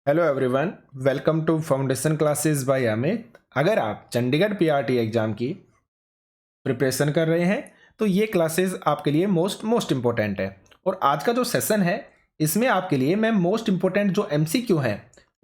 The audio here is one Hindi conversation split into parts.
Hello everyone, welcome to foundation classes by Amit. अगर आप चंडीगढ़ पीआरटी एग्जाम की प्रिपरेशन कर रहे हैं तो ये क्लासेस आपके लिए मोस्ट इम्पोर्टेंट है। और आज का जो सेशन है इसमें आपके लिए मैं मोस्ट इम्पोर्टेंट जो एमसीक्यू है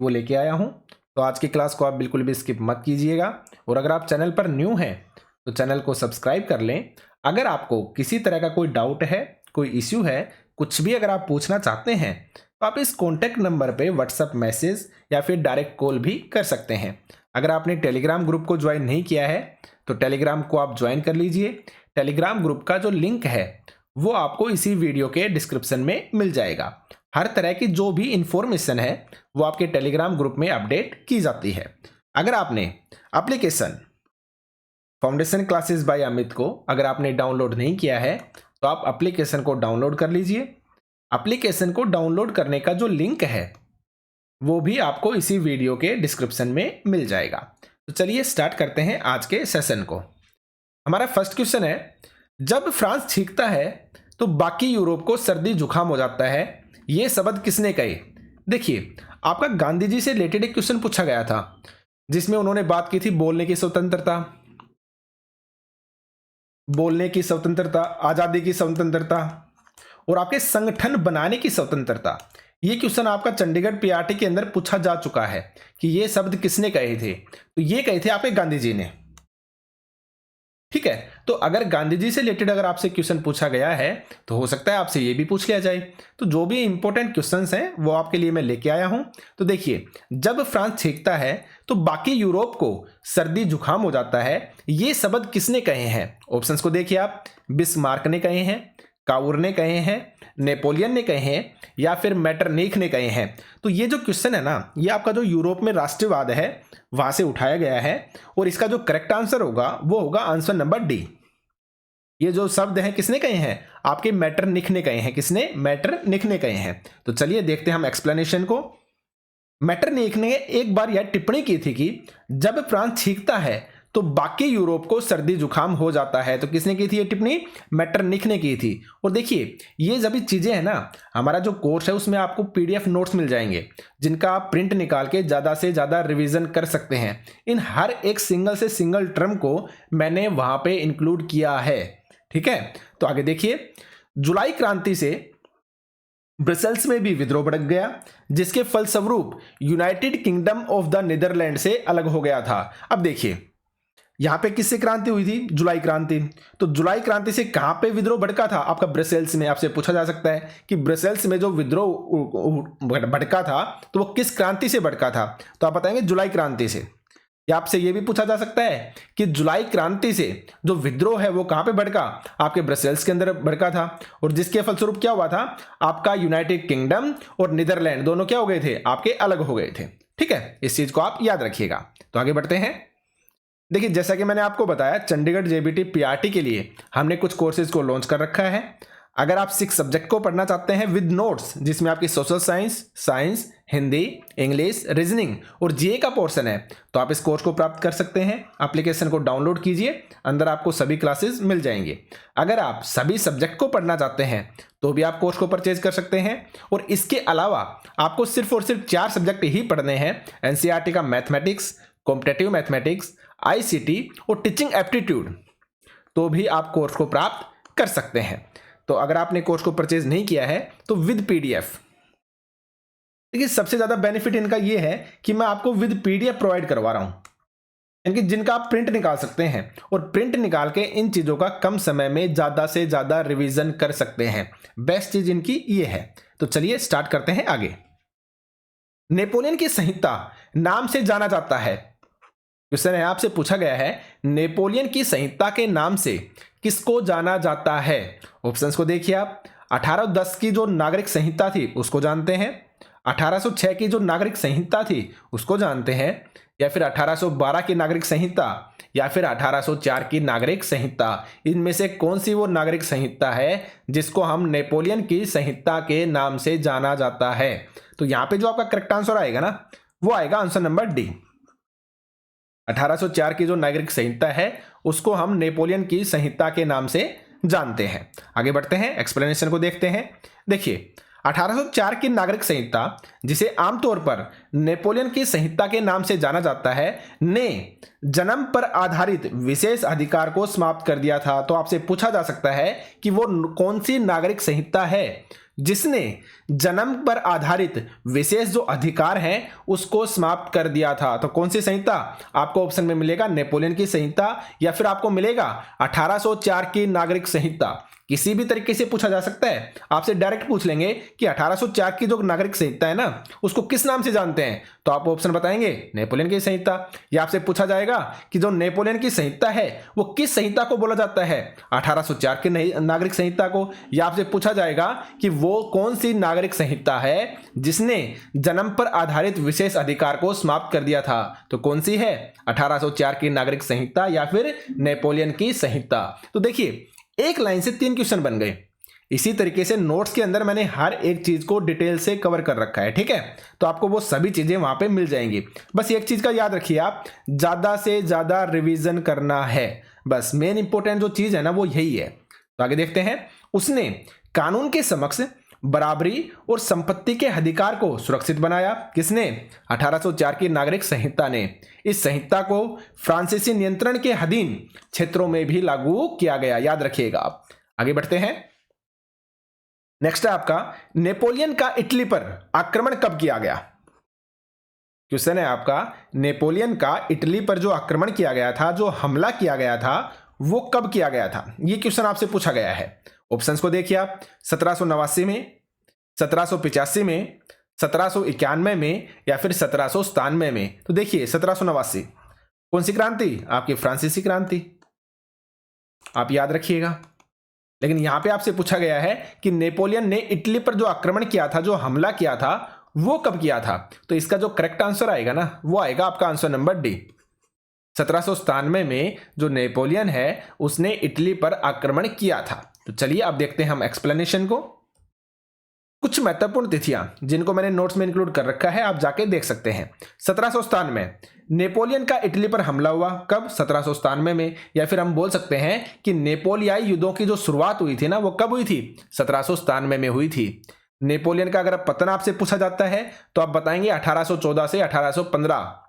वो लेके आया हूँ। तो आज की क्लास को आप बिल्कुल भी स्किप मत कीजिएगा। और अगर आप चैनल पर न्यू हैं तो चैनल को सब्सक्राइब कर लें। अगर आपको किसी तरह का कोई डाउट है, कोई इश्यू है, कुछ भी अगर आप पूछना चाहते हैं तो आप इस कॉन्टैक्ट नंबर पे व्हाट्सएप मैसेज या फिर डायरेक्ट कॉल भी कर सकते हैं। अगर आपने टेलीग्राम ग्रुप को ज्वाइन नहीं किया है तो टेलीग्राम को आप ज्वाइन कर लीजिए। टेलीग्राम ग्रुप का जो लिंक है वो आपको इसी वीडियो के डिस्क्रिप्शन में मिल जाएगा। हर तरह की जो भी इंफॉर्मेशन है वो आपके टेलीग्राम ग्रुप में अपडेट की जाती है। अगर आपने application foundation classes by Amit को अगर आपने डाउनलोड नहीं किया है तो आप एप्लीकेशन को डाउनलोड कर लीजिए। एप्लीकेशन को डाउनलोड करने का जो लिंक है वो भी आपको इसी वीडियो के डिस्क्रिप्शन में मिल जाएगा। तो चलिए स्टार्ट करते हैं आज के सेशन को। हमारा फर्स्ट क्वेश्चन है, जब फ्रांस छींकता है तो बाकी यूरोप को सर्दी जुकाम हो जाता है, ये शब्द किसने कहे? देखिए, आपका गांधी जी से रिलेटेड एक क्वेश्चन पूछा गया था जिसमें उन्होंने बात की थी बोलने की स्वतंत्रता, आजादी की स्वतंत्रता और आपके संगठन बनाने की स्वतंत्रता। ये क्वेश्चन आपका चंडीगढ़ पीआरटी के अंदर पूछा जा चुका है कि ये शब्द किसने कहे थे। तो ये कहे थे आपके गांधी जी ने। ठीक है, तो अगर गांधी जी से रिलेटेड अगर आपसे क्वेश्चन पूछा गया है तो हो सकता है आपसे ये भी पूछ लिया जाए। तो जो भी इंपॉर्टेंट क्वेश्चंस हैं वो आपके लिए मैं लेके आया हूं। तो देखिए, जब फ्रांस छींकता है तो बाकी यूरोप को सर्दी जुकाम हो जाता है, ये शब्द किसने कहे हैं? ऑप्शंस को देखिए आप। बिस्मार्क ने कहे हैं, काउर ने कहे हैं, नेपोलियन ने कहे हैं या फिर मैटरनिख ने कहे हैं। तो ये जो क्वेश्चन है ना, ये आपका जो यूरोप में राष्ट्रवाद है वहां से उठाया गया है और इसका जो करेक्ट आंसर होगा वो होगा आंसर नंबर डी। ये जो शब्द हैं किसने कहे हैं? आपके मैटरनिख ने कहे हैं। किसने? मैटरनिख ने कहे हैं। तो चलिए देखते हैं हम एक्सप्लेनेशन को। मैटरनिख ने एक बार यह टिप्पणी की थी कि जब फ्रांस छींकता है तो बाकी यूरोप को सर्दी जुकाम हो जाता है। तो किसने की थी ये टिप्पणी? मैटरनिख ने की थी। और देखिए, ये सभी चीजें हैं ना, हमारा जो कोर्स है उसमें आपको पीडीएफ नोट्स मिल जाएंगे जिनका आप प्रिंट निकाल के ज्यादा से ज्यादा रिवीजन कर सकते हैं। इन हर एक सिंगल से सिंगल टर्म को मैंने वहां पे इंक्लूड किया है। ठीक है, तो आगे देखिए, जुलाई क्रांति से ब्रसेल्स में भी विद्रोह भड़क गया जिसके फलस्वरूप United Kingdom of the Netherlands से अलग हो गया था। अब देखिए, यहां पे किससे क्रांति हुई थी? जुलाई क्रांति। तो जुलाई क्रांति से कहां पे विद्रोह भड़का था? आपका ब्रसेल्स में। आपसे पूछा जा सकता है कि ब्रसेल्स में जो विद्रोह भड़का था तो वो किस क्रांति से भड़का था? तो आप बताएंगे जुलाई क्रांति से। या आपसे ये भी पूछा जा सकता है कि जुलाई क्रांति से जो विद्रोह है वो कहां पे भड़का? आपके ब्रसेल्स के अंदर भड़का था और जिसके फलस्वरूप क्या हुआ था? आपका यूनाइटेड किंगडम और नीदरलैंड दोनों क्या हो गए थे? आपके अलग हो गए थे। ठीक है, इस चीज को आप याद रखिएगा। तो आगे बढ़ते हैं। देखिए, जैसा कि मैंने आपको बताया, चंडीगढ़ जेबीटी पीआरटी के लिए हमने कुछ कोर्सेज को लॉन्च कर रखा है। अगर आप 6 सब्जेक्ट को पढ़ना चाहते हैं विद नोट्स, जिसमें आपकी social science, Hindi, English, reasoning और जीए का पोर्शन है, तो आप इस कोर्स को प्राप्त कर सकते हैं। एप्लीकेशन को डाउनलोड कीजिए, अंदर आपको सभी क्लासेस मिल जाएंगे। अगर आप सभी सब्जेक्ट को पढ़ना चाहते हैं तो भी आप कोर्स को परचेज कर सकते हैं। और इसके अलावा आपको सिर्फ और सिर्फ 4 सब्जेक्ट ही पढ़ने हैं। एनसीईआरटी का मैथमेटिक्स, कॉम्पिटेटिव मैथमेटिक्स, आईसीटी और टीचिंग एप्टीट्यूड, तो भी आप कोर्स को प्राप्त कर सकते हैं। तो अगर आपने कोर्स को परचेज नहीं किया है तो विद पीडीएफ, देखिए सबसे ज्यादा बेनिफिट इनका यह है कि मैं आपको विद पीडीएफ प्रोवाइड करवा रहा हूं, यानी जिनका आप प्रिंट निकाल सकते हैं और प्रिंट निकाल के इन चीजों का कम समय में ज्यादा से ज्यादा रिवीजन कर सकते हैं। बेस्ट चीज इनकी ये है। तो चलिए स्टार्ट करते हैं आगे। नेपोलियन की संहिता नाम से जाना जाता है। क्वेश्चन है, आपसे पूछा गया है नेपोलियन की संहिता के नाम से किसको जाना जाता है? ऑप्शंस को देखिए आप। 1810 की जो नागरिक संहिता थी उसको जानते हैं, 1806 की जो नागरिक संहिता थी उसको जानते हैं, या फिर 1812 की नागरिक संहिता, या फिर 1804 की नागरिक संहिता। इनमें से कौन सी वो नागरिक संहिता है जिसको हम नेपोलियन की संहिता के नाम से जाना जाता है? तो यहां पे जो आपका करेक्ट आंसर आएगा ना, वो आएगा आंसर नंबर डी। 1804 की जो नागरिक संहिता है उसको हम नेपोलियन की संहिता के नाम से जानते हैं। आगे बढ़ते हैं, एक्सप्लेनेशन को देखते हैं। देखिए, 1804 की नागरिक संहिता, जिसे आमतौर पर नेपोलियन की संहिता के नाम से जाना जाता है, ने जन्म पर आधारित विशेष अधिकार को समाप्त कर दिया था। तो आपसे पूछा जा सकता है कि वो कौन सी नागरिक संहिता है जिसने जन्म पर आधारित विशेष जो अधिकार हैं उसको समाप्त कर दिया था। तो कौन सी संहिता? आपको ऑप्शन में मिलेगा नेपोलियन की संहिता, या फिर आपको मिलेगा 1804 की नागरिक संहिता। किसी भी तरीके से पूछा जा सकता है। आपसे डायरेक्ट पूछ लेंगे कि 1804 की जो नागरिक संहिता है ना, उसको किस नाम से जानते हैं, तो आप ऑप्शन बताएंगे नेपोलियन की संहिता। या आपसे पूछा जाएगा कि जो नेपोलियन की संहिता है वो किस संहिता को बोला जाता है, 1804 की नागरिक संहिता को। या आपसे पूछा जाएगा कि वो कौन सी नागरिक संहिता है जिसने जन्म पर आधारित विशेष अधिकार को समाप्त कर दिया था, तो कौन सी है, 1804 की नागरिक संहिता या फिर नेपोलियन की संहिता। तो देखिए, एक लाइन से 3 क्वेश्चन बन गए। इसी तरीके से नोट्स के अंदर मैंने हर एक चीज को डिटेल से कवर कर रखा है, ठीक है। तो आपको वो सभी चीजें वहां पे मिल जाएंगी। बस एक चीज का याद रखिए, आप ज्यादा से ज्यादा रिवीजन करना है। बस मेन इंपॉर्टेंट जो चीज है ना वो यही है। तो आगे देखते हैं। उसने कानून के समक्ष बराबरी और संपत्ति के अधिकार को सुरक्षित बनाया। किसने? 1804 की नागरिक संहिता ने। इस संहिता को फ्रांसीसी नियंत्रण के अधीन क्षेत्रों में भी लागू किया गया, याद रखिएगा आप। आगे बढ़ते हैं। नेक्स्ट है आपका, नेपोलियन का इटली पर आक्रमण कब किया गया। क्वेश्चन है आपका, नेपोलियन का इटली पर जो आक्रमण किया गया था, जो हमला किया गया था, वो कब किया गया था। ये क्वेश्चन आपसे पूछा गया है। ऑप्शंस को देखिए आप, 1789 में, 1785 में, 1791 में, या फिर 1797 में। तो देखिए 1789 कौन सी क्रांति? आपकी फ्रांसीसी क्रांति, आप याद रखिएगा। लेकिन यहां पे आपसे पूछा गया है कि नेपोलियन ने इटली पर जो आक्रमण किया था, जो हमला किया था, वो कब किया था। तो इसका जो करेक्ट आंसर आएगा ना, वो आएगा आपका आंसर नंबर डी। 1797 में जो नेपोलियन है उसने इटली पर आक्रमण किया था। तो चलिए अब देखते हैं हम एक्सप्लेनेशन को। कुछ महत्वपूर्ण तिथियां जिनको मैंने नोट्स में इंक्लूड कर रखा है, आप जाके देख सकते हैं। 1797 में नेपोलियन का इटली पर हमला हुआ। कब? 1797 में। या फिर हम बोल सकते हैं कि नेपोलियाई युद्धों की जो शुरुआत हुई थी ना, वो कब हुई थी? 1797 में हुई थी। नेपोलियन का अगर पतन आपसे पूछा जाता है तो आप बताएंगे 1814 से 1815।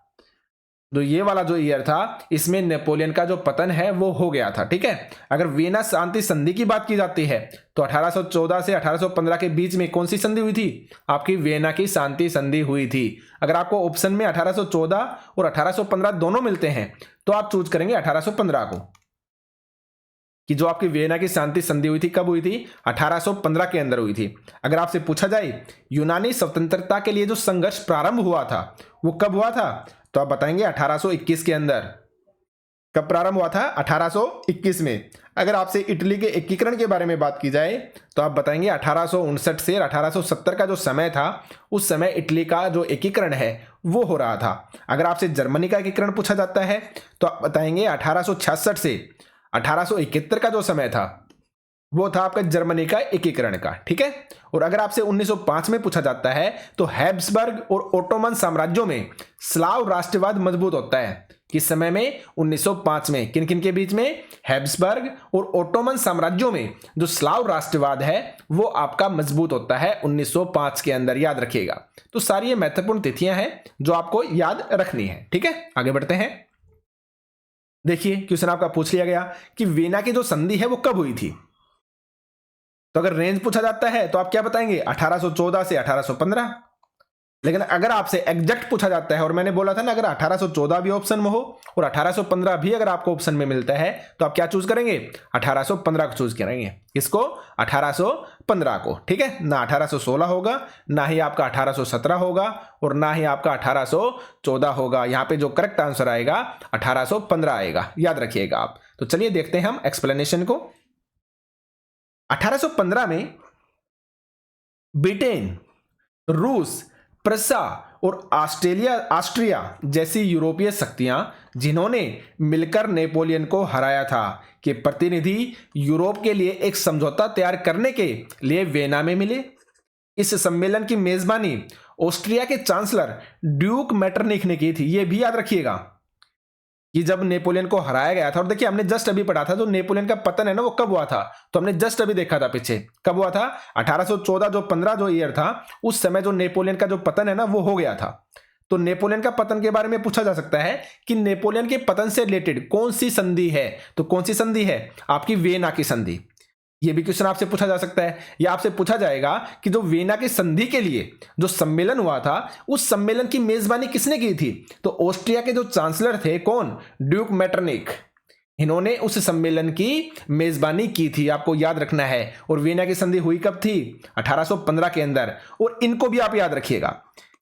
तो ये वाला जो ईयर था, इसमें नेपोलियन का जो पतन है वो हो गया था, ठीक है। अगर वियना शांति संधि की बात की जाती है तो 1814 से 1815 के बीच में कौन सी संधि हुई थी? आपकी वियना की शांति संधि हुई थी। अगर आपको ऑप्शन में 1814 और 1815 दोनों मिलते हैं तो आप चूज करेंगे 1815 को, कि जो आपकी वियना की शांति संधि हुई थी कब हुई थी? 1815 के अंदर हुई थी। अगर आपसे पूछा जाए यूनानी स्वतंत्रता के लिए जो संघर्ष प्रारंभ हुआ था वो कब हुआ था, तो आप बताएंगे 1821 के अंदर। कब प्रारंभ हुआ था? 1821 में। अगर आपसे इटली के एकीकरण के बारे में बात की जाए तो आप बताएंगे 1859 से 1870 का जो समय था, उस समय इटली का जो एकीकरण है वो हो रहा था। अगर आपसे जर्मनी का एकीकरण पूछा जाता है तो आप बताएंगे 1866 से 1871 का जो समय था वो था आपका जर्मनी का एकीकरण का, ठीक है। और अगर आपसे 1905 में पूछा जाता है तो हैब्सबर्ग और ओटोमन साम्राज्यों में स्लाव राष्ट्रवाद मजबूत होता है। किस समय में? 1905 में। किन किन के बीच में? हैब्सबर्ग और ओटोमन साम्राज्यों में जो स्लाव राष्ट्रवाद है वो आपका मजबूत होता है 1905 के अंदर, याद रखिएगा। तो सारी ये महत्वपूर्ण तिथियां हैं जो आपको याद रखनी है, ठीक है। आगे बढ़ते हैं। देखिए क्वेश्चन आपका पूछ लिया गया कि वियना की जो संधि है वो कब हुई थी। तो अगर रेंज पूछा जाता है तो आप क्या बताएंगे? 1814 से 1815। लेकिन अगर आपसे एग्जैक्ट पूछा जाता है, और मैंने बोला था ना अगर 1814 भी ऑप्शन में हो और 1815 भी अगर आपको ऑप्शन में मिलता है तो आप क्या चूज करेंगे? 1815 को चूज करेंगे। किसको? 1815 को, ठीक है। ना 1816 होगा, ना ही आपका 1817 होगा, और ना ही आपका 1814 होगा। यहां पे जो करेक्ट आंसर आएगा 1815 आएगा, याद रखिएगा आप। तो चलिए देखते हैं हम एक्सप्लेनेशन को। 1815 में ब्रिटेन, रूस, प्रसा और ऑस्ट्रिया जैसी यूरोपीय शक्तियां जिन्होंने मिलकर नेपोलियन को हराया था के प्रतिनिधि यूरोप के लिए एक समझौता तैयार करने के लिए वियना में मिले। इस सम्मेलन की मेजबानी ऑस्ट्रिया के चांसलर ड्यूक मेटरनिख ने की थी, यह भी याद रखिएगा। कि जब नेपोलियन को हराया गया था, और देखिए हमने जस्ट अभी पढ़ा था जो नेपोलियन का पतन है ना वो कब हुआ था, तो हमने जस्ट अभी देखा था पीछे कब हुआ था, 1814 जो 15 जो ईयर था उस समय जो नेपोलियन का जो पतन है ना वो हो गया था। तो नेपोलियन का पतन के बारे में पूछा जा सकता है कि नेपोलियन के पतन से रिलेटेड कौन सी संधि है, तो कौन सी संधि है, आपकी वियना की संधि। ये भी क्वेश्चन आपसे पूछा जा सकता है, या आपसे पूछा जाएगा कि जो वियना की संधि के लिए जो सम्मेलन हुआ था उस सम्मेलन की मेजबानी किसने की थी, तो ऑस्ट्रिया के जो चांसलर थे कौन, ड्यूक मेटरनिक, इन्होंने उस सम्मेलन की मेजबानी की थी, आपको याद रखना है। और वियना की संधि हुई कब थी, 1815 के अंदर। और इनको भी आप याद रखिएगा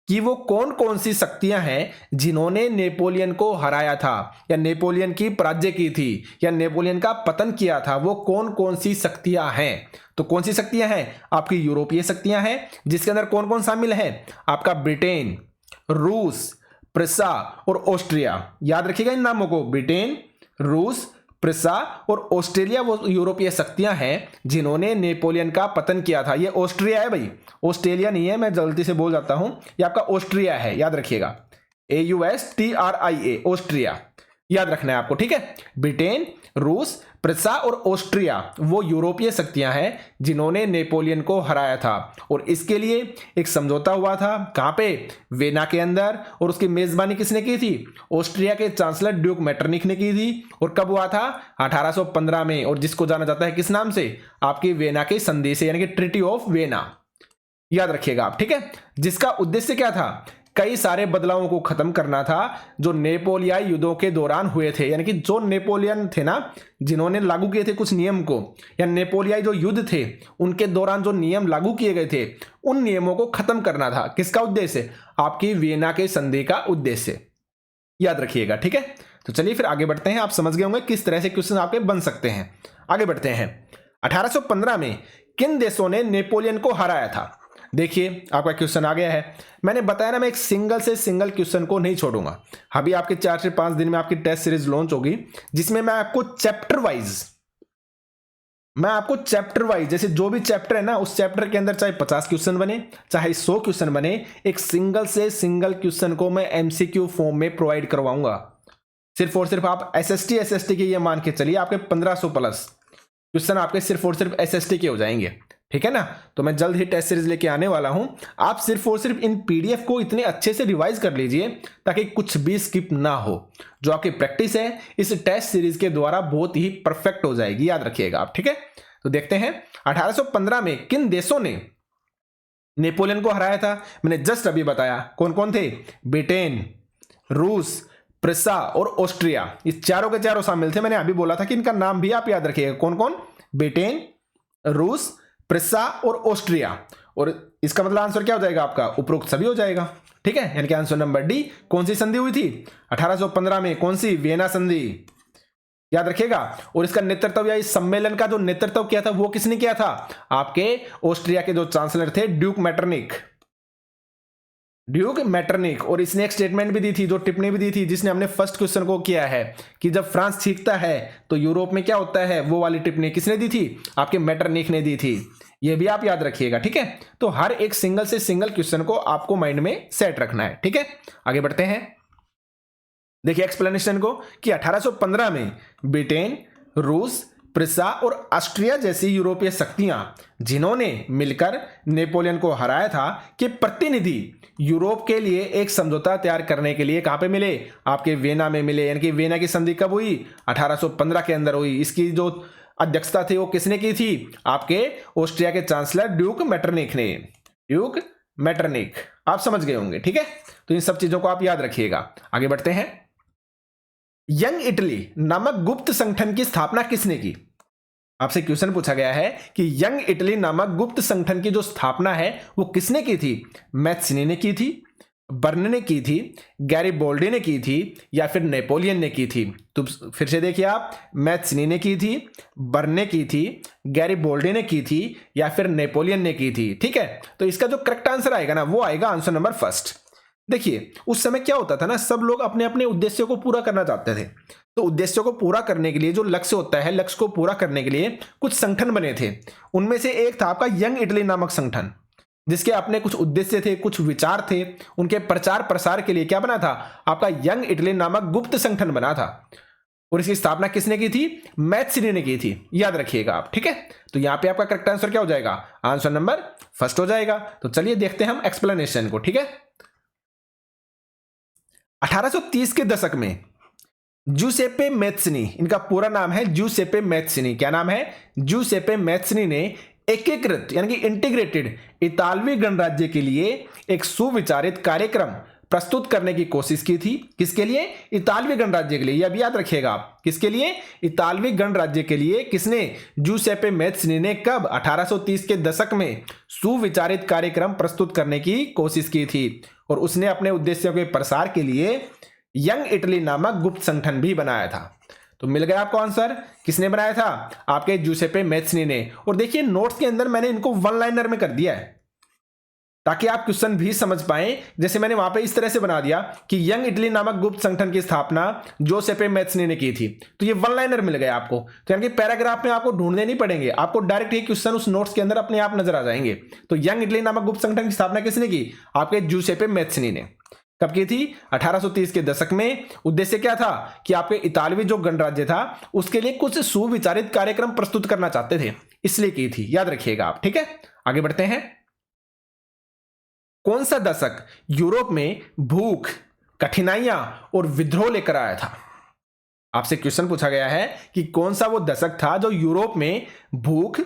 कि वो कौन कौन सी शक्तियां हैं जिन्होंने नेपोलियन को हराया था या नेपोलियन की पराजय की थी या नेपोलियन का पतन किया था, वो कौन कौन सी शक्तियां हैं। तो कौन सी शक्तियां हैं, आपकी यूरोपीय शक्तियां हैं जिसके अंदर कौन कौन शामिल है, आपका ब्रिटेन, रूस, प्रिसा और ऑस्ट्रिया। याद रखिएगा इन नामों को, ब्रिटेन, रूस, प्रिसा और ऑस्ट्रेलिया वो यूरोपीय शक्तियां हैं जिन्होंने नेपोलियन का पतन किया था। ये ऑस्ट्रिया है भाई, ऑस्ट्रेलिया नहीं है, मैं जल्दी से बोल जाता हूं, ये आपका ऑस्ट्रिया है, याद रखिएगा, AUSTRIA, ऑस्ट्रिया, याद रखना है आपको, ठीक है। ब्रिटेन, रूस, प्रिसा और ऑस्ट्रिया वो यूरोपीय शक्तियां हैं जिन्होंने नेपोलियन को हराया था। और इसके लिए एक समझौता हुआ था, कहां पे, वियना के अंदर। और उसकी मेजबानी किसने की थी, ऑस्ट्रिया के चांसलर ड्यूक मेटरनिक ने की थी। और कब हुआ था, 1815 में, और जिसको जाना जाता है किस नाम से, आपकी वियना की संधि से, यानी कि ट्रीटी ऑफ वियना, याद रखिएगा आप, ठीक है। जिसका उद्देश्य क्या था, कई सारे बदलावों को खत्म करना था जो नेपोलियाई युद्धों के दौरान हुए थे, यानी कि जो नेपोलियन थे ना जिन्होंने लागू किए थे कुछ नियम को, या नेपोलियाई जो युद्ध थे उनके दौरान जो नियम लागू किए गए थे उन नियमों को खत्म करना था। किसका उद्देश्य, आपकी वियना के संधि का उद्देश्य, याद रखिएगा, ठीक है। तो चलिए फिर आगे बढ़ते हैं, आप समझ गए होंगे किस तरह से क्वेश्चन आपके बन सकते हैं। आगे बढ़ते हैं, 1815 में किन देशों ने नेपोलियन को हराया था। देखिए आपका क्वेश्चन आ गया है, मैंने बताया ना मैं एक सिंगल से सिंगल क्वेश्चन को नहीं छोड़ूंगा। अभी आपके 4 से 5 दिन में आपकी टेस्ट सीरीज लॉन्च होगी जिसमें मैं आपको चैप्टर वाइज जैसे जो भी चैप्टर है ना उस चैप्टर के अंदर चाहे 50 क्वेश्चन बने चाहे 100 क्वेश्चन बने, एक सिंगल से सिंगल क्वेश्चन को मैं MCQ फॉर्म में प्रोवाइड करवाऊंगा। सिर्फ और सिर्फ आप SST के ये मान के चलिए आपके 1500 प्लस क्वेश्चन आपके सिर्फ और सिर्फ SST के हो जाएंगे, ठीक है ना। तो मैं जल्द ही टेस्ट सीरीज लेके आने वाला हूं, आप सिर्फ और सिर्फ इन PDF को इतने अच्छे से रिवाइज कर लीजिए ताकि कुछ भी स्किप ना हो। जो आपकी प्रैक्टिस है इस टेस्ट सीरीज के द्वारा बहुत ही परफेक्ट हो जाएगी, याद रखिएगा आप, ठीक है। तो देखते हैं 1815 में किन देशों ने नेपोलियन को हराया था। मैंने जस्ट अभी बताया कौन कौन थे, ब्रिटेन, रूस, प्रिसा और ऑस्ट्रिया, ये चारों के चारों शामिल थे। मैंने अभी बोला था कि इनका नाम भी आप याद रखिएगा, कौन कौन, ब्रिटेन, रूस, प्रिसा और ऑस्ट्रिया। और इसका मतलब आंसर क्या हो जाएगा आपका, उपरोक्त सभी हो जाएगा, ठीक है। यानी कि आंसर नंबर डी। कौन सी संधि हुई थी 1815 में, कौन सी, वियना संधि, याद रखिएगा। और इसका नेतृत्व या इस सम्मेलन का जो नेतृत्व किया था वो किसने किया था, आपके ऑस्ट्रिया के जो चांसलर थे ड्यूक मेटरनिक। और इसने एक स्टेटमेंट भी दी थी, जो टिप्पणी भी दी थी जिसने हमने फर्स्ट क्वेश्चन को किया है कि जब फ्रांस सीखता है तो यूरोप में क्या होता है, वो वाली टिप्पणी किसने दी थी, आपके मेटरनिक ने दी थी। ये भी आप याद रखिएगा, ठीक है। तो हर एक सिंगल से सिंगल क्वेश्चन को आपको माइंड में सेट रखना है, ठीक है। आगे बढ़ते हैं, देखिए एक्सप्लेनेशन को कि 1815 में ब्रिटेन, रूस, प्रिसा और ऑस्ट्रिया जैसी यूरोपीय शक्तियां जिन्होंने मिलकर नेपोलियन को हराया था के प्रतिनिधि यूरोप के लिए एक समझौता तैयार करने के लिए कहां पे मिले, आपके वियना में मिले। यानी कि वियना की संधि कब हुई, 1815 के अंदर हुई। इसकी जो अध्यक्षता थी वो किसने की थी, आपके ऑस्ट्रिया के चांसलर ड्यूक मेटरनिक। आप समझ गए होंगे, ठीक है। तो इन सब चीजों को आप याद रखिएगा। आगे बढ़ते हैं, यंग इटली नामक गुप्त संगठन की स्थापना किसने की। आपसे क्वेश्चन पूछा गया है कि यंग इटली नामक गुप्त संगठन की जो स्थापना है वो किसने की थी, मैत्सिनी ने की थी, बर्न ने की थी, गैरिबोल्डी ने की थी या फिर नेपोलियन ने की थी। तो फिर से देखिए आप, मैत्सिनी ने की थी, बर्न ने की थी, गैरिबोल्डी ने की थी या फिर नेपोलियन ने की थी, ठीक है। तो इसका जो करेक्ट आंसर आएगा ना वो आएगा आंसर नंबर फर्स्ट। देखिए उस समय क्या होता था ना, सब लोग अपने अपने उद्देश्यों को पूरा करना चाहते थे। तो उद्देश्यों को पूरा करने के लिए जो लक्ष्य होता है, लक्ष्य को पूरा करने के लिए कुछ संगठन बने थे। उनमें से एक था आपका यंग इटली नामक संगठन। जिसके अपने कुछ उद्देश्य थे, कुछ विचार थे, उनके प्रचार प्रसार के लिए क्या बना था? आपका यंग इटली नामक गुप्त संगठन बना था। और इसकी स्थापना किसने की थी? मैत्सिनी ने की थी, याद रखिएगा आप। ठीक है, तो यहां पे आपका करेक्ट आंसर क्या हो जाएगा? आंसर नंबर फर्स्ट हो जाएगा। तो चलिए देखते हैं हम एक्सप्लेनेशन को। ठीक है, 1830 के दशक में जूसेप्पे मैत्सिनी, इनका पूरा नाम है जूसेप्पे मैत्सिनी। क्या नाम है? जूसेप्पे मैत्सिनी ने एकीकृत यानी कि इंटीग्रेटेड इतालवी गणराज्य के लिए एक सुविचारित कार्यक्रम प्रस्तुत करने की कोशिश की थी। किसके लिए? इतालवी गणराज्य के लिए। यह भी याद रखिएगा आप, किसके लिए? इतालवी गणराज्य के लिए। किसने? जूसेप्पे मैत्सिनी ने। कब? 1830 के दशक में सुविचारित कार्यक्रम प्रस्तुत करने की कोशिश की थी। और उसने अपने उद्देश्यों के प्रसार के लिए यंग इटली नामक गुप्त संगठन भी बनाया था। तो मिल गया आपको आंसर। किसने बनाया था? आपके जूसेप्पे मैत्सिनी ने। और देखिए नोट्स के अंदर मैंने इनको वन लाइनर में कर दिया है ताकि आप क्वेश्चन भी समझ पाएं। जैसे मैंने वहां पे इस तरह से बना दिया कि यंग इटली नामक गुप्त संगठन की स्थापना जूसेप्पे मैत्सिनी ने की थी, तो ये वन लाइनर मिल गया आपको। तो यानी कि पैराग्राफ में आपको ढूंढने नहीं पड़ेंगे, आपको डायरेक्ट ये क्वेश्चन उस नोट्स के अंदर अपने आप नजर आ जाएंगे। तो यंग इटली नामक गुप्त संगठन की स्थापना किसने की? आपके जूसेप्पे मैत्सिनी ने। कब की थी? 1830 के दशक में। उद्देश्य क्या था? कि आपके इतालवी जो गणराज्य था उसके लिए कुछ सुविचारित कार्यक्रम प्रस्तुत करना चाहते थे, इसलिए की थी। याद रखिएगा आप। ठीक है, आगे बढ़ते हैं। कौन सा दशक यूरोप में भूख, कठिनाइयां और विद्रोह लेकर आया था? आपसे क्वेश्चन पूछा गया है कि कौन सा वो दशक था जो यूरोप में भूख,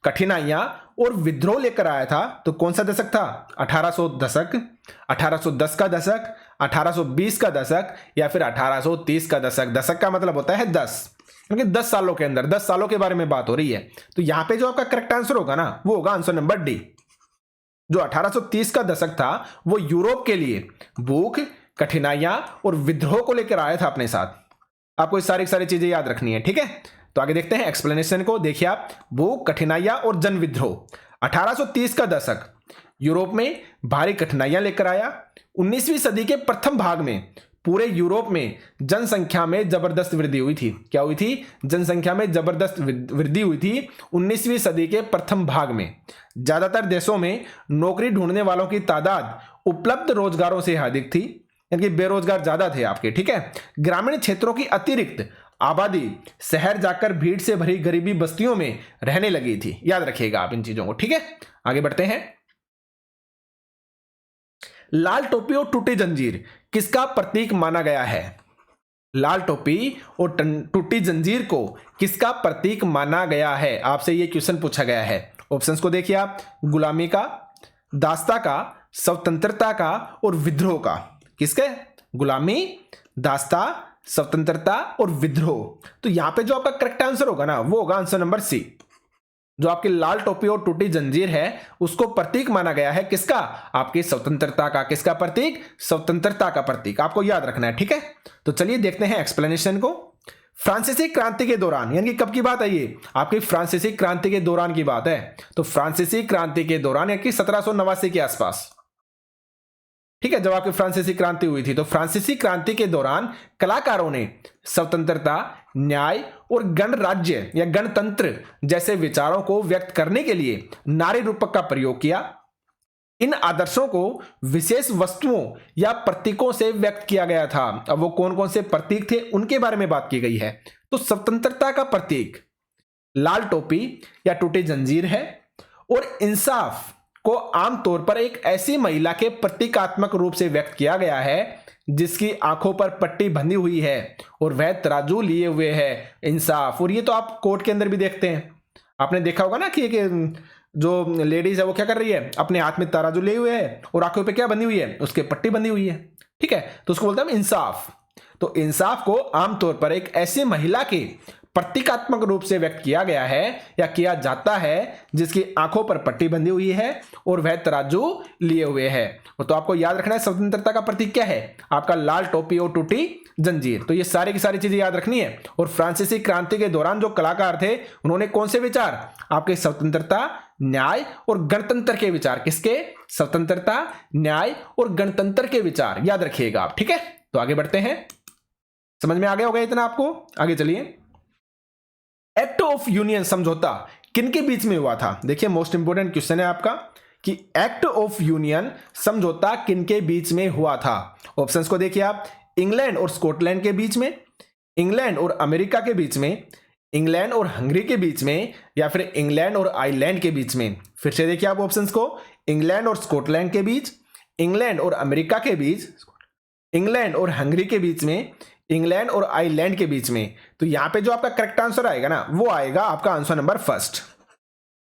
कठिनाइयां और विद्रोह लेकर आया था? तो कौन सा दशक था? 1800 दशक, 1810 का दशक, 1820 का दशक या फिर 1830 का दशक? दशक का मतलब होता है 10, क्योंकि 10 सालों के अंदर 10 सालों के बारे में बात हो रही है। तो यहां पे जो आपका करेक्ट आंसर होगा ना, वो होगा आंसर नंबर डी। जो 1830 का दशक था वो यूरोप के लिए भूख, कठिनाइयां और विद्रोह को लेकर आया था अपने साथ। आपको ये सारी चीजें याद रखनी है। ठीक है, तो आगे देखते हैं एक्सप्लेनेशन को। देखिए आप, भूख, कठिनाइयां और जन विद्रोह। 1830 का दशक यूरोप में भारी कठिनाइयां लेकर आया। 19वीं सदी के प्रथम भाग में पूरे यूरोप में जनसंख्या में जबरदस्त वृद्धि हुई थी। क्या हुई थी? जनसंख्या में जबरदस्त वृद्धि हुई थी 19वीं सदी के प्रथम भाग में। ज्यादातर देशों में नौकरी ढूंढने वालों की तादाद उपलब्ध रोजगारों से अधिक थी, यानी कि बेरोजगार ज्यादा थे आपके। ठीक है, ग्रामीण क्षेत्रों की अतिरिक्त आबादी शहर जाकर भीड़ से भरी गरीबी बस्तियों में रहने लगी थी। याद रखिएगा आप इन चीजों को। ठीक है, आगे बढ़ते हैं। लाल टोपी और टूटी जंजीर किसका प्रतीक माना गया है? लाल टोपी और टूटी जंजीर को किसका प्रतीक माना गया है? आपसे यह क्वेश्चन पूछा गया है। ऑप्शंस को देखिए आप, गुलामी का, दास्ता का, स्वतंत्रता का और विद्रोह का। किसके? गुलामी, दास्ता, स्वतंत्रता और विद्रोह। तो यहां पे जो आपका करेक्ट आंसर होगा ना, वो होगा आंसर नंबर सी। जो आपकी लाल टोपी और टूटी जंजीर है उसको प्रतीक माना गया है किसका? आपकी स्वतंत्रता का। किसका प्रतीक? स्वतंत्रता का प्रतीक। आपको याद रखना है। ठीक है, तो चलिए देखते हैं एक्सप्लेनेशन को। फ्रांसीसी क्रांति के दौरान, यानी कि कब की बात है ये? आपकी फ्रांसीसी क्रांति के दौरान की बात है। तो फ्रांसीसी क्रांति के दौरान यानी कि 1789 के आसपास, ठीक है, जब आपकी फ्रांसीसी क्रांति हुई थी, तो फ्रांसीसी क्रांति के दौरान कलाकारों ने स्वतंत्रता, न्याय और गणराज्य या गणतंत्र जैसे विचारों को व्यक्त करने के लिए नारी रूपक का प्रयोग किया। इन आदर्शों को विशेष वस्तुओं या प्रतीकों से व्यक्त किया गया था। अब वो कौन कौन से प्रतीक थे उनके बारे में बात की गई है। तो स्वतंत्रता का प्रतीक लाल टोपी या टूटी जंजीर है, और इंसाफ को आमतौर पर एक ऐसी महिला के प्रतीकात्मक रूप से व्यक्त किया गया है जिसकी आंखों पर पट्टी बंधी हुई है और वह तराजू लिए हुए है। इंसाफ। और ये तो आप कोर्ट के अंदर भी देखते हैं, आपने देखा होगा ना कि जो लेडीज है वो क्या कर रही है, अपने हाथ में तराजू लिए हुए है और आंखों पे क्या बंधी हुई है, उसके पट्टी बंधी हुई है। ठीक है, तो उसको बोलते हैं इंसाफ। तो इंसाफ को आमतौर पर एक ऐसी महिला के प्रतीकात्मक रूप से व्यक्त किया गया है या किया जाता है जिसकी आंखों पर पट्टी बंधी हुई है और वह तराजू लिए हुए है। तो आपको याद रखना है स्वतंत्रता का प्रतीक क्या है, आपका लाल टोपी और टूटी जंजीर। तो ये सारी की सारी चीजें याद रखनी है। और फ्रांसीसी क्रांति के दौरान जो कलाकार थे उन्होंने कौन से विचार, आपके स्वतंत्रता, न्याय और गणतंत्र के विचार। किसके? स्वतंत्रता, न्याय और गणतंत्र के विचार याद रखिएगा आप। ठीक है, तो आगे बढ़ते हैं। समझ में आ गया होगा इतना आपको। आगे चलिए। एक्ट ऑफ यूनियन समझौता किनके बीच में हुआ था? देखिए मोस्ट इंपोर्टेंट क्वेश्चन है आपका कि एक्ट ऑफ यूनियन समझौता किनके बीच में हुआ था। ऑप्शंस को देखिए आप, इंग्लैंड और स्कॉटलैंड के बीच में, इंग्लैंड और अमेरिका के बीच में, इंग्लैंड और हंगरी के बीच में, या फिर इंग्लैंड और आयरलैंड के बीच में। फिर से देखिए आप ऑप्शंस को, इंग्लैंड और स्कॉटलैंड के बीच, इंग्लैंड और अमेरिका के बीच, इंग्लैंड और हंगरी के बीच में, इंग्लैंड और आयरलैंड के बीच में। तो यहां पे जो आपका करेक्ट आंसर आएगा ना, वो आएगा आपका आंसर नंबर फर्स्ट।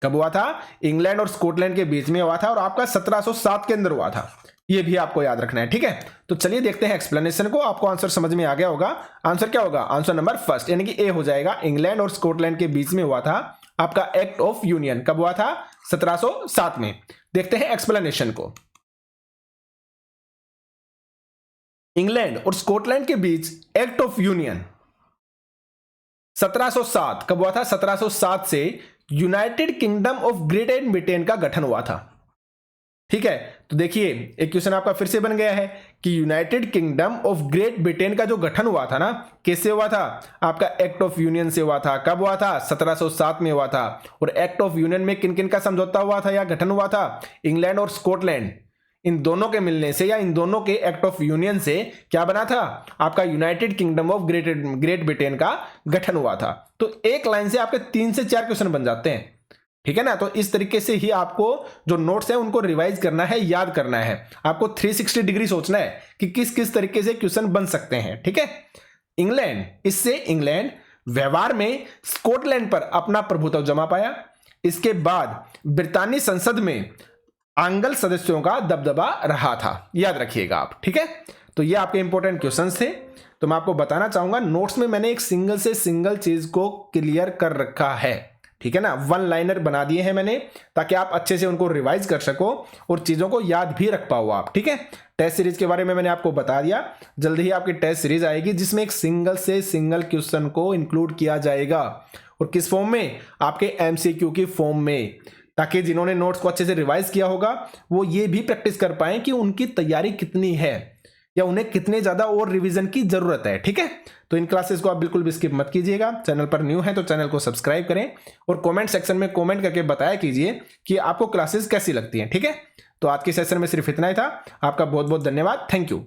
कब हुआ था? इंग्लैंड और स्कॉटलैंड के बीच में हुआ था और आपका 1707 के अंदर हुआ था। ये भी आपको याद रखना है, ठीक है। तो चलिए देखते हैं एक्सप्लेनेशन को, आपको आंसर समझ में आ गया होगा। आंसर क्या होगा? आंसर नंबर फर्स्ट यानी कि ए हो जाएगा। इंग्लैंड और स्कॉटलैंड के बीच में हुआ था आपका एक्ट ऑफ यूनियन। कब हुआ था? 1707 में। देखते हैं एक्सप्लेनेशन को। इंग्लैंड और स्कॉटलैंड के बीच एक्ट ऑफ यूनियन 1707 कब हुआ था? 1707 से United Kingdom of great Britain का गठन हुआ था, ठीक है। तो देखिए एक क्वेश्चन आपका फिर से बन गया है कि United Kingdom of great Britain का जो गठन हुआ था ना, कैसे हुआ था? आपका एक्ट ऑफ यूनियन से हुआ था। कब हुआ था? 1707 में हुआ था। और एक्ट ऑफ यूनियन में किन किन का समझौता हुआ था या गठन हुआ था? इंग्लैंड और स्कॉटलैंड, इन दोनों के मिलने से या इन दोनों के एक्ट ऑफ यूनियन से क्या बना था? आपका United Kingdom of great Britain का गठन हुआ था। तो एक लाइन से आपके 3 से 4 क्वेश्चन बन जाते हैं, ठीक है ना। तो इस तरीके से ही आपको जो नोट्स है उनको रिवाइज करना है, याद करना है। आपको 360 डिग्री सोचना है कि किस किस तरीके से क्वेश्चन बन सकते हैं, ठीक है। इंग्लैंड, इससे इंग्लैंड व्यवहार में स्कॉटलैंड पर अपना प्रभुत्व जमा पाया। इसके बाद ब्रितानी संसद में आंग्ल सदस्यों का दबदबा रहा था, याद रखिएगा आप, ठीक है। तो ये आपके इंपॉर्टेंट क्वेश्चंस थे। तो मैं आपको बताना चाहूंगा नोट्स में मैंने एक सिंगल से सिंगल चीज को क्लियर कर रखा है, ठीक है ना। 1 लाइनर बना दिए हैं मैंने ताकि आप अच्छे से उनको रिवाइज कर सको और चीजों को याद भी रख पाओ आप, ठीक है। टेस्ट सीरीज के बारे में मैंने आपको बता दिया। जल्द ही आपकी टेस्ट सीरीज आएगी जिसमें एक सिंगल से सिंगल क्वेश्चन को इंक्लूड किया जाएगा। और किस फॉर्म में? आपके एमसीक्यू की फॉर्म में, ताकि जिन्होंने नोट्स को अच्छे से रिवाइज किया होगा वो ये भी प्रैक्टिस कर पाए कि उनकी तैयारी कितनी है या उन्हें कितने ज्यादा और रिवीजन की जरूरत है, ठीक है। तो इन क्लासेस को आप बिल्कुल भी स्किप मत कीजिएगा। चैनल पर न्यू है तो चैनल को सब्सक्राइब करें और कमेंट सेक्शन में कमेंट करके बताया कीजिए कि आपको क्लासेस कैसी लगती हैं, ठीक है। तो आज के सेशन में सिर्फ इतना ही था। आपका बहुत बहुत धन्यवाद। Thank you.